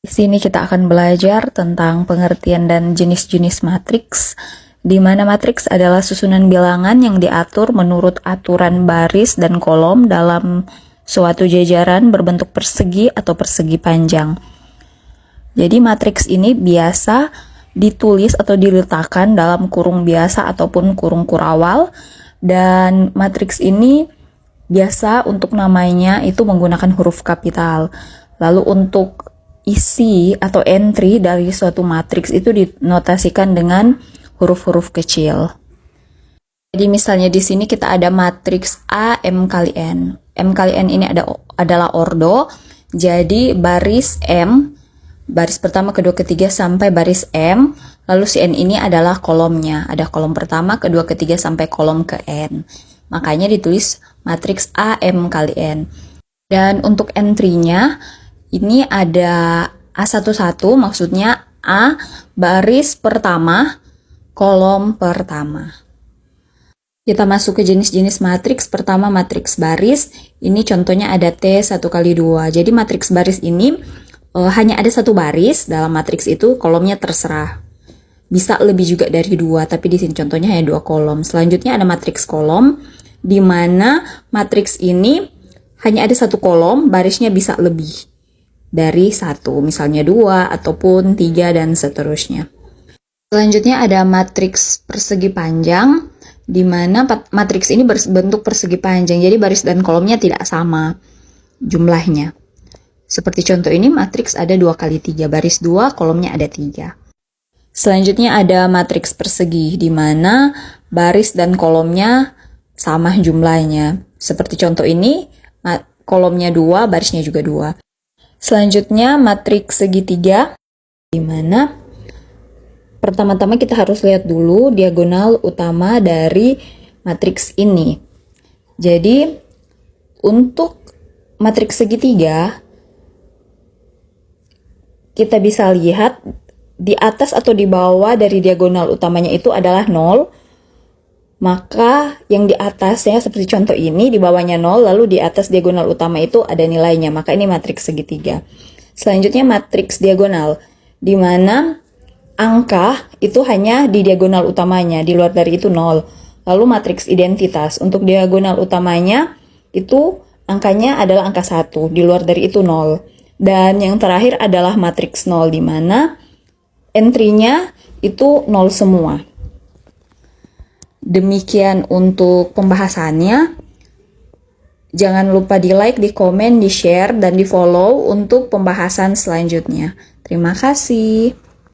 Di sini kita akan belajar tentang pengertian dan jenis-jenis matriks, di mana matriks adalah susunan bilangan yang diatur menurut aturan baris dan kolom dalam suatu jajaran berbentuk persegi atau persegi panjang. Jadi matriks ini biasa ditulis atau diletakkan dalam kurung biasa ataupun kurung kurawal, dan matriks ini biasa untuk namanya itu menggunakan huruf kapital. Lalu untuk isi atau entry dari suatu matriks itu dinotasikan dengan huruf-huruf kecil. Jadi misalnya di sini kita ada matriks A M kali N. M kali N ini adalah ordo. Jadi baris M, baris pertama, kedua, ketiga sampai baris M. Lalu si N ini adalah kolomnya. Ada kolom pertama, kedua, ketiga sampai kolom ke N. Makanya ditulis matriks A M kali N. Dan untuk entry-nya ini ada A11, maksudnya A baris pertama, kolom pertama. Kita masuk ke jenis-jenis matriks. Pertama matriks baris, ini contohnya ada T1 kali 2. Jadi matriks baris ini hanya ada satu baris dalam matriks itu, kolomnya terserah. Bisa lebih juga dari 2, tapi di sini contohnya hanya 2 kolom. Selanjutnya ada matriks kolom, di mana matriks ini hanya ada satu kolom, barisnya bisa lebih dari 1, misalnya 2 ataupun 3 dan seterusnya. Selanjutnya ada matriks persegi panjang, di mana matriks ini berbentuk persegi panjang, jadi baris dan kolomnya tidak sama jumlahnya. Seperti contoh ini matriks ada 2 kali 3, baris 2, kolomnya ada 3. Selanjutnya ada matriks persegi, di mana baris dan kolomnya sama jumlahnya. Seperti contoh ini, kolomnya 2, barisnya juga 2. Selanjutnya matriks segitiga, di mana pertama-tama kita harus lihat dulu diagonal utama dari matriks ini. Jadi untuk matriks segitiga kita bisa lihat di atas atau di bawah dari diagonal utamanya itu adalah 0. Maka yang di atasnya seperti contoh ini, di bawahnya 0, lalu di atas diagonal utama itu ada nilainya, maka ini matriks segitiga. Selanjutnya matriks diagonal, di mana angka itu hanya di diagonal utamanya, di luar dari itu 0. Lalu matriks identitas, untuk diagonal utamanya itu angkanya adalah angka 1, di luar dari itu 0. Dan yang terakhir adalah matriks 0, di mana entry-nya itu 0 semua. Demikian untuk pembahasannya. Jangan lupa di like, di komen, di share, dan di follow untuk pembahasan selanjutnya. Terima kasih.